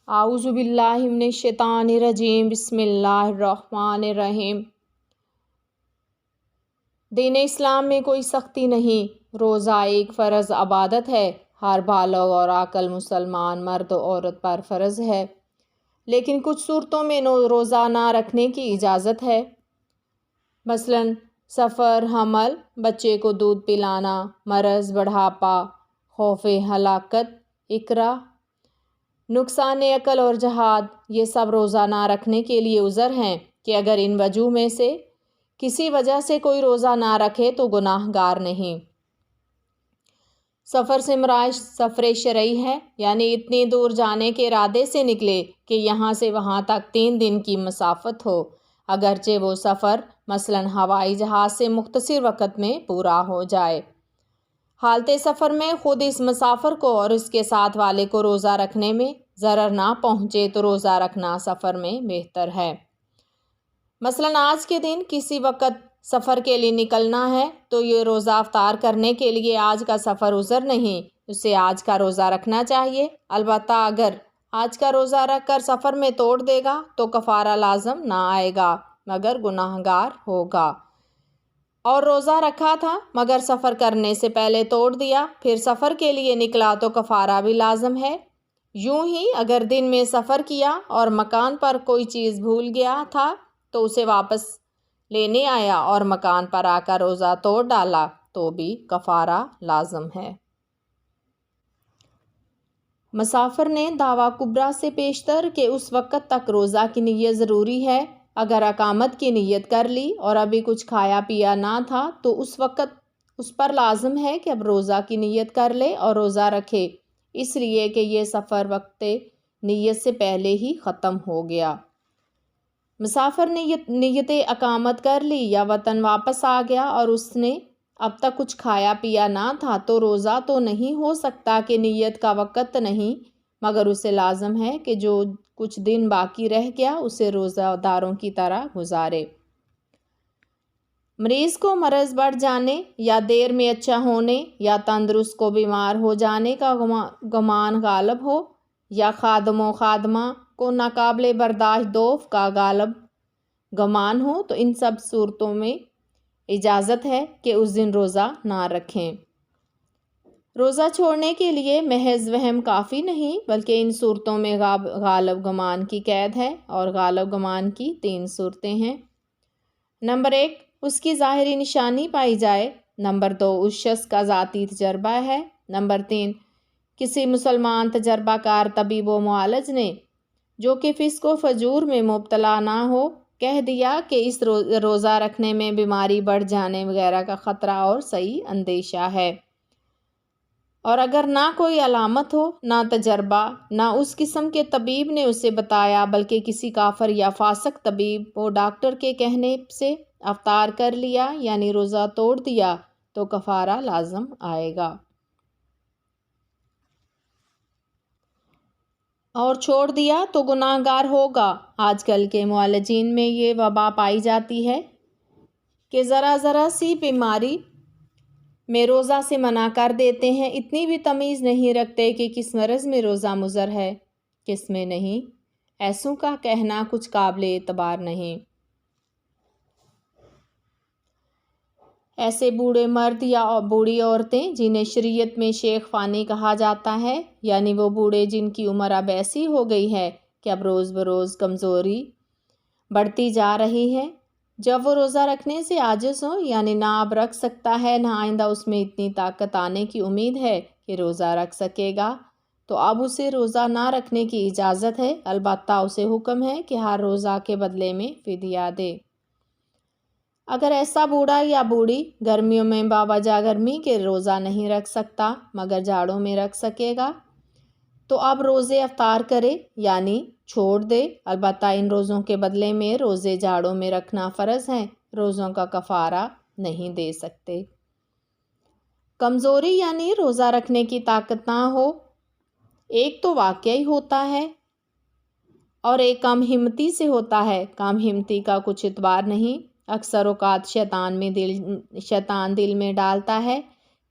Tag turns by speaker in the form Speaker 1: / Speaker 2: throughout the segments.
Speaker 1: اعوذ باللہ من الشیطان الرجیم، بسم اللہ الرحمن الرحیم۔ دین اسلام میں کوئی سختی نہیں۔ روزہ ایک فرض عبادت ہے، ہر بالغ اور عاقل مسلمان مرد و عورت پر فرض ہے، لیکن کچھ صورتوں میں روزہ نہ رکھنے کی اجازت ہے۔ مثلاً سفر، حمل، بچے کو دودھ پلانا، مرض، بڑھاپا، خوف ہلاکت، اکرا، نقصان عقل اور جہاد، یہ سب روزہ نہ رکھنے کے لیے عذر ہیں کہ اگر ان وجوہ میں سے کسی وجہ سے کوئی روزہ نہ رکھے تو گناہ گار نہیں۔ سفر سے مراد سفر شرعی ہے، یعنی اتنی دور جانے کے ارادے سے نکلے کہ یہاں سے وہاں تک 3 دن کی مسافت ہو، اگرچہ وہ سفر مثلاً ہوائی جہاز سے مختصر وقت میں پورا ہو جائے۔ حالت سفر میں خود اس مسافر کو اور اس کے ساتھ والے کو روزہ رکھنے میں ضرر نہ پہنچے تو روزہ رکھنا سفر میں بہتر ہے۔ مثلاً آج کے دن کسی وقت سفر کے لیے نکلنا ہے تو یہ روزہ افطار کرنے کے لیے آج کا سفر عذر نہیں، اسے آج کا روزہ رکھنا چاہیے۔ البتہ اگر آج کا روزہ رکھ کر سفر میں توڑ دے گا تو کفارہ لازم نہ آئے گا مگر گناہ گار ہوگا۔ اور روزہ رکھا تھا مگر سفر کرنے سے پہلے توڑ دیا، پھر سفر کے لیے نکلا تو کفارہ بھی لازم ہے۔ یوں ہی اگر دن میں سفر کیا اور مکان پر کوئی چیز بھول گیا تھا تو اسے واپس لینے آیا اور مکان پر آ کر روزہ توڑ ڈالا تو بھی کفارہ لازم ہے۔ مسافر نے دعویٰ کبریٰ سے پیشتر کہ اس وقت تک روزہ کی نیت ضروری ہے۔ اگر اقامت کی نیت کر لی اور ابھی کچھ کھایا پیا نہ تھا تو اس وقت اس پر لازم ہے کہ اب روزہ کی نیت کر لے اور روزہ رکھے، اس لیے کہ یہ سفر وقت نیت سے پہلے ہی ختم ہو گیا۔ مسافر نے نیت اقامت کر لی یا وطن واپس آ گیا اور اس نے اب تک کچھ کھایا پیا نہ تھا تو روزہ تو نہیں ہو سکتا کہ نیت کا وقت نہیں، مگر اسے لازم ہے کہ جو کچھ دن باقی رہ گیا اسے روزہ داروں کی طرح گزارے۔ مریض کو مرض بڑھ جانے یا دیر میں اچھا ہونے یا تندرست کو بیمار ہو جانے کا گمان غالب ہو یا خادم و خادمہ کو ناقابل برداشت دوف کا غالب گمان ہو تو ان سب صورتوں میں اجازت ہے کہ اس دن روزہ نہ رکھیں۔ روزہ چھوڑنے کے لیے محض وہم کافی نہیں بلکہ ان صورتوں میں غالب گمان کی قید ہے، اور غالب گمان کی 3 صورتیں ہیں۔ نمبر 1، اس کی ظاہری نشانی پائی جائے۔ نمبر 2، اس شخص کا ذاتی تجربہ ہے۔ نمبر 3، کسی مسلمان تجربہ کار طبیب و معالج نے جو کہ فسق و فجور میں مبتلا نہ ہو کہہ دیا کہ اس روزہ رکھنے میں بیماری بڑھ جانے وغیرہ کا خطرہ اور صحیح اندیشہ ہے، اور اگر نہ کوئی علامت ہو، نہ تجربہ، نہ اس قسم کے طبیب نے اسے بتایا بلکہ کسی کافر یا فاسق طبیب و ڈاکٹر کے کہنے سے افطار کر لیا یعنی روزہ توڑ دیا تو کفارہ لازم آئے گا، اور چھوڑ دیا تو گناہ گار ہوگا۔ آج کل کے معالجین میں یہ وبا پائی جاتی ہے کہ ذرا سی بیماری میں روزہ سے منع کر دیتے ہیں، اتنی بھی تمیز نہیں رکھتے کہ کس مرض میں روزہ مضر ہے کس میں نہیں۔ ایسوں کا کہنا کچھ قابل اعتبار نہیں۔ ایسے بوڑھے مرد یا بوڑھی عورتیں جنہیں شریعت میں شیخ فانی کہا جاتا ہے، یعنی وہ بوڑھے جن کی عمر اب ایسی ہو گئی ہے کہ اب روز بروز کمزوری بڑھتی جا رہی ہے، جب وہ روزہ رکھنے سے عاجز ہوں، یعنی نہ اب رکھ سکتا ہے نہ آئندہ اس میں اتنی طاقت آنے کی امید ہے کہ روزہ رکھ سکے گا، تو اب اسے روزہ نہ رکھنے کی اجازت ہے، البتہ اسے حکم ہے کہ ہر روزہ کے بدلے میں فدیہ دے۔ اگر ایسا بوڑھا یا بوڑھی گرمیوں میں باوجہ گرمی کے روزہ نہیں رکھ سکتا مگر جاڑوں میں رکھ سکے گا تو اب روزے افطار کرے یعنی چھوڑ دے، البتہ ان روزوں کے بدلے میں روزے جاڑوں میں رکھنا فرض ہے، روزوں کا کفارہ نہیں دے سکتے۔ کمزوری یعنی روزہ رکھنے کی طاقت نہ ہو، ایک تو واقعی ہوتا ہے اور ایک کم ہمتی سے ہوتا ہے۔ کم ہمتی کا کچھ اعتبار نہیں، اکثر اوقات شیطان دل میں ڈالتا ہے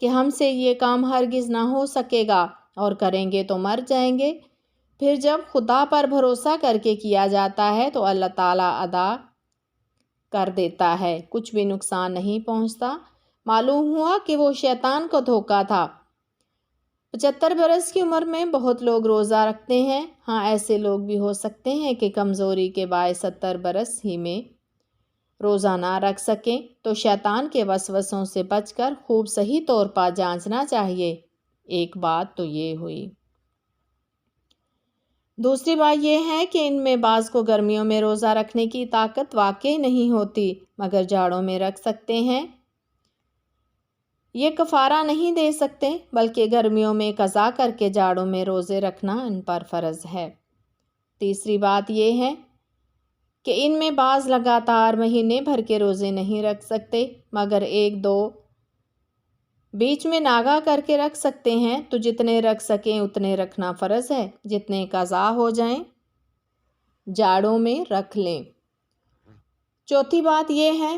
Speaker 1: کہ ہم سے یہ کام ہرگز نہ ہو سکے گا اور کریں گے تو مر جائیں گے، پھر جب خدا پر بھروسہ کر کے کیا جاتا ہے تو اللہ تعالیٰ ادا کر دیتا ہے، کچھ بھی نقصان نہیں پہنچتا۔ معلوم ہوا کہ وہ شیطان کا دھوکہ تھا۔ 75 برس کی عمر میں بہت لوگ روزہ رکھتے ہیں۔ ہاں، ایسے لوگ بھی ہو سکتے ہیں کہ کمزوری کے باعث 70 برس ہی میں روزہ نہ رکھ سکیں، تو شیطان کے وسوسوں سے بچ کر خوب صحیح طور پر جانچنا چاہیے۔ ایک بات تو یہ ہوئی۔ دوسری بات یہ ہے کہ ان میں بعض کو گرمیوں میں روزہ رکھنے کی طاقت واقعی نہیں ہوتی، مگر جاڑوں میں رکھ سکتے ہیں۔ یہ کفارہ نہیں دے سکتے، بلکہ گرمیوں میں قضا کر کے جاڑوں میں روزے رکھنا ان پر فرض ہے۔ تیسری بات یہ ہے کہ ان میں بعض لگاتار مہینے بھر کے روزے نہیں رکھ سکتے، مگر 1-2 بیچ میں ناگا کر کے رکھ سکتے ہیں، تو جتنے رکھ سکیں اتنے رکھنا فرض ہے، جتنے قضا ہو جائیں جاڑوں میں رکھ لیں۔ چوتھی بات یہ ہے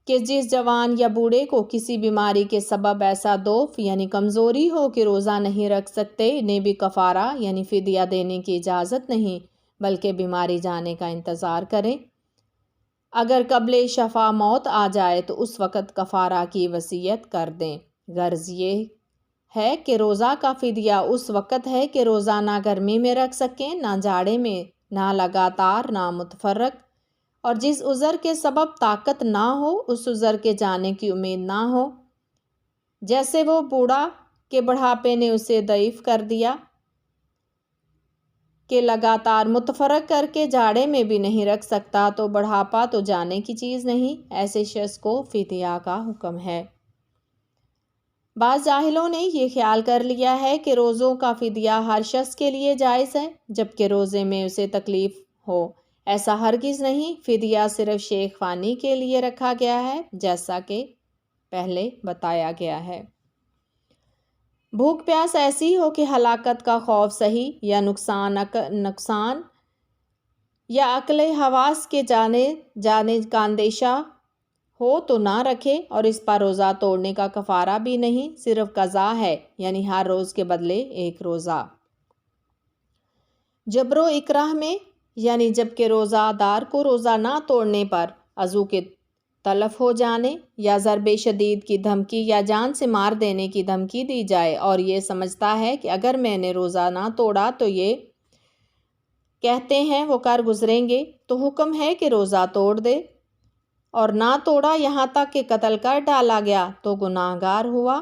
Speaker 1: کہ جس جوان یا بوڑھے کو کسی بیماری کے سبب ایسا ضعف یعنی کمزوری ہو کہ روزہ نہیں رکھ سکتے، انہیں بھی کفارہ یعنی فدیہ دینے کی اجازت نہیں، بلکہ بیماری جانے کا انتظار کریں۔ اگر قبل شفا موت آ جائے تو اس وقت کفارہ کی وصیت کر دیں۔ غرض یہ ہے کہ روزہ کا فدیہ اس وقت ہے کہ روزہ نہ گرمی میں رکھ سکیں، نہ جاڑے میں، نہ لگاتار، نہ متفرق، اور جس عذر کے سبب طاقت نہ ہو، اس عذر کے جانے کی امید نہ ہو، جیسے وہ بوڑھا کہ بڑھاپے نے اسے ضعیف کر دیا کہ لگاتار متفرق کر کے جاڑے میں بھی نہیں رکھ سکتا، تو بڑھاپا تو جانے کی چیز نہیں، ایسے شخص کو فدیہ کا حکم ہے۔ بعض جاہلوں نے یہ خیال کر لیا ہے کہ روزوں کا فدیہ ہر شخص کے لیے جائز ہے، جبکہ روزے میں اسے تکلیف ہو۔ ایسا ہرگز نہیں، فدیہ صرف شیخ فانی کے لیے رکھا گیا ہے، جیسا کہ پہلے بتایا گیا ہے۔ بھوک پیاس ایسی ہو کہ ہلاکت کا خوف صحیح یا نقصان یا عقل حواس کے جانے کا اندیشہ ہو تو نہ رکھے، اور اس پر روزہ توڑنے کا کفارہ بھی نہیں، صرف قضا ہے، یعنی ہر روز کے بدلے 1 روزہ۔ جبر و اکراہ میں، یعنی جبکہ روزہ دار کو روزہ نہ توڑنے پر عضو کے تلف ہو جانے یا ضرب شدید کی دھمکی یا جان سے مار دینے کی دھمکی دی جائے، اور یہ سمجھتا ہے کہ اگر میں نے روزہ نہ توڑا تو یہ کہتے ہیں وہ کر گزریں گے، تو حکم ہے کہ روزہ توڑ دے، اور نہ توڑا یہاں تک کہ قتل کر ڈالا گیا تو گناہ گار ہوا۔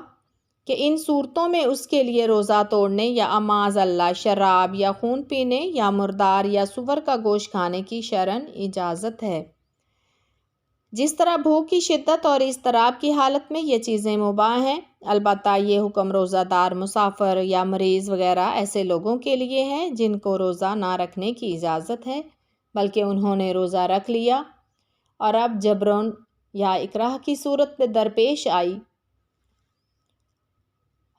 Speaker 1: کہ ان صورتوں میں اس کے لیے روزہ توڑنے یا معاذ اللہ شراب یا خون پینے یا مردار یا سور کا گوشت کھانے کی شرعاً اجازت ہے۔ جس طرح بھوک کی شدت اور اضطراب کی حالت میں یہ چیزیں مباح ہیں، البتہ یہ حکم روزہ دار، مسافر یا مریض وغیرہ ایسے لوگوں کے لیے ہے جن کو روزہ نہ رکھنے کی اجازت ہے، بلکہ انہوں نے روزہ رکھ لیا اور اب جبرن یا اکراہ کی صورت درپیش آئی۔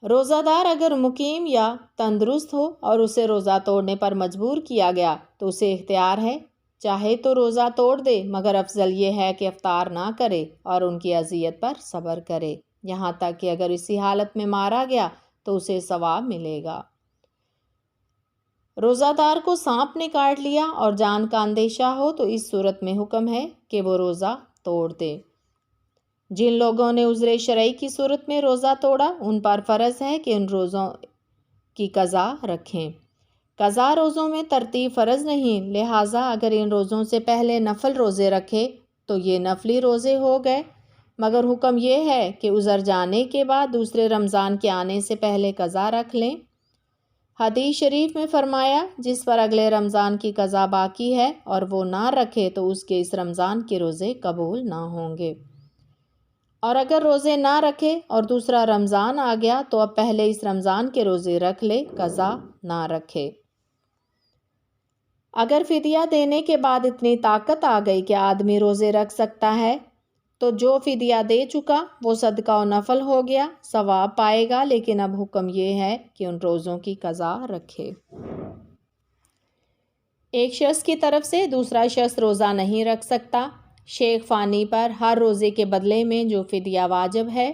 Speaker 1: روزہ دار اگر مقیم یا تندرست ہو اور اسے روزہ توڑنے پر مجبور کیا گیا تو اسے اختیار ہے، چاہے تو روزہ توڑ دے، مگر افضل یہ ہے کہ افطار نہ کرے اور ان کی اذیت پر صبر کرے، یہاں تک کہ اگر اسی حالت میں مارا گیا تو اسے ثواب ملے گا۔ روزہ دار کو سانپ نے کاٹ لیا اور جان کا اندیشہ ہو تو اس صورت میں حکم ہے کہ وہ روزہ توڑ دے۔ جن لوگوں نے عذر شرعی کی صورت میں روزہ توڑا، ان پر فرض ہے کہ ان روزوں کی قضا رکھیں۔ قضا روزوں میں ترتیب فرض نہیں، لہٰذا اگر ان روزوں سے پہلے نفل روزے رکھے تو یہ نفلی روزے ہو گئے، مگر حکم یہ ہے کہ عذر جانے کے بعد دوسرے رمضان کے آنے سے پہلے قضا رکھ لیں۔ حدیث شریف میں فرمایا، جس پر اگلے رمضان کی قضا باقی ہے اور وہ نہ رکھے تو اس کے اس رمضان کے روزے قبول نہ ہوں گے، اور اگر روزے نہ رکھے اور دوسرا رمضان آ گیا تو اب پہلے اس رمضان کے روزے رکھ لے، قضا نہ رکھے۔ اگر فدیہ دینے کے بعد اتنی طاقت آ گئی کہ آدمی روزے رکھ سکتا ہے تو جو فدیہ دے چکا وہ صدقہ و نفل ہو گیا، ثواب پائے گا، لیکن اب حکم یہ ہے کہ ان روزوں کی قضا رکھے۔ ایک شخص کی طرف سے دوسرا شخص روزہ نہیں رکھ سکتا۔ شیخ فانی پر ہر روزے کے بدلے میں جو فدیہ واجب ہے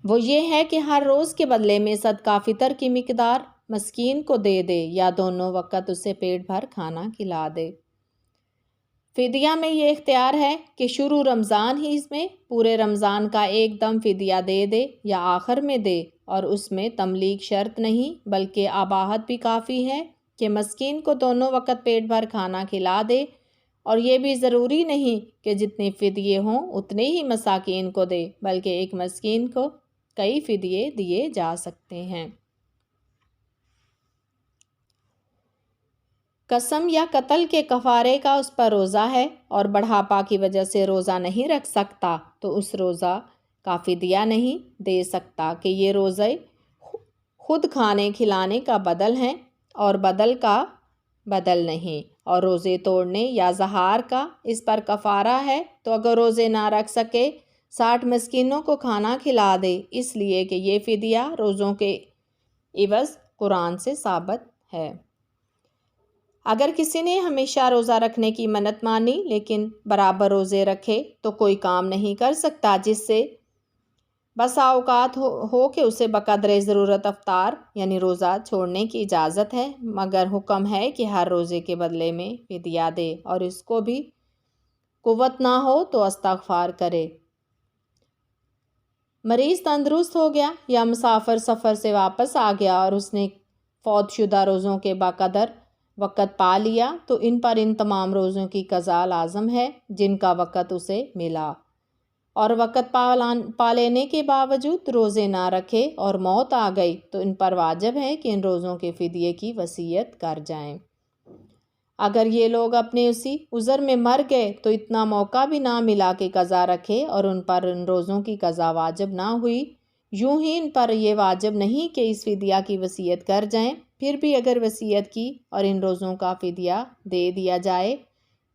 Speaker 1: وہ یہ ہے کہ ہر روز کے بدلے میں صدقہ فطر کی مقدار مسکین کو دے دے یا دونوں وقت اسے پیٹ بھر کھانا کھلا دے۔ فدیہ میں یہ اختیار ہے کہ شروع رمضان ہی میں پورے رمضان کا ایک دم فدیہ دے دے یا آخر میں دے، اور اس میں تملیغ شرط نہیں بلکہ اباحت بھی کافی ہے کہ مسکین کو دونوں وقت پیٹ بھر کھانا کھلا دے، اور یہ بھی ضروری نہیں کہ جتنے فدیے ہوں اتنے ہی مساکین کو دے، بلکہ ایک مسکین کو کئی فدیے دیے جا سکتے ہیں۔ قسم یا قتل کے کفارے کا اس پر روزہ ہے اور بڑھاپا کی وجہ سے روزہ نہیں رکھ سکتا تو اس روزہ کا فدیہ نہیں دے سکتا کہ یہ روزے خود کھانے کھلانے کا بدل ہیں اور بدل کا بدل نہیں، اور روزے توڑنے یا زہار کا اس پر کفارہ ہے تو اگر روزے نہ رکھ سکے 60 مسکینوں کو کھانا کھلا دے، اس لیے کہ یہ فدیہ روزوں کے عوض قرآن سے ثابت ہے۔ اگر کسی نے ہمیشہ روزہ رکھنے کی منت مانی لیکن برابر روزے رکھے تو کوئی کام نہیں کر سکتا، جس سے بسا اوقات ہو کہ اسے بقدر ضرورت افطار یعنی روزہ چھوڑنے کی اجازت ہے، مگر حکم ہے کہ ہر روزے کے بدلے میں فدیہ دے، اور اس کو بھی قوت نہ ہو تو استغفار کرے۔ مریض تندرست ہو گیا یا مسافر سفر سے واپس آ گیا اور اس نے فوت شدہ روزوں کے بقدر وقت پا لیا تو ان پر ان تمام روزوں کی قضا لازم ہے جن کا وقت اسے ملا، اور وقت پا لینے کے باوجود روزے نہ رکھے اور موت آ گئی تو ان پر واجب ہے کہ ان روزوں کے فدیے کی وصیت کر جائیں۔ اگر یہ لوگ اپنے اسی عذر میں مر گئے تو اتنا موقع بھی نہ ملا کہ قضا رکھے اور ان پر ان روزوں کی قضا واجب نہ ہوئی، یوں ہی ان پر یہ واجب نہیں کہ اس فدیہ کی وصیت کر جائیں، پھر بھی اگر وصیت کی اور ان روزوں کا فدیہ دے دیا جائے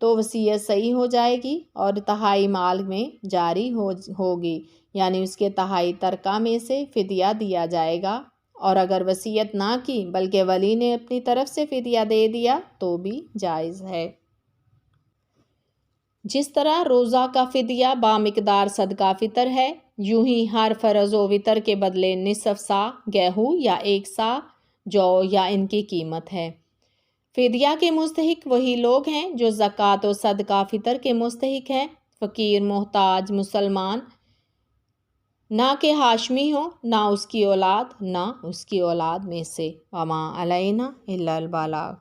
Speaker 1: تو وصیت صحیح ہو جائے گی اور تہائی مال میں جاری ہوگی، یعنی اس کے تہائی ترکہ میں سے فدیہ دیا جائے گا، اور اگر وصیت نہ کی بلکہ ولی نے اپنی طرف سے فدیہ دے دیا تو بھی جائز ہے۔ جس طرح روزہ کا فدیہ بامقدار صدقہ فطر ہے، یوں ہی ہر فرض و وتر کے بدلے نصف سا گیہوں یا 1 سا جو یا ان کی قیمت ہے۔ فدیہ کے مستحق وہی لوگ ہیں جو زکوٰۃ و صدقہ فطر کے مستحق ہیں، فقیر، محتاج، مسلمان، نہ کہ ہاشمی ہو، نہ اس کی اولاد، نہ اس کی اولاد میں سے۔ وما علینا الا البلاغ۔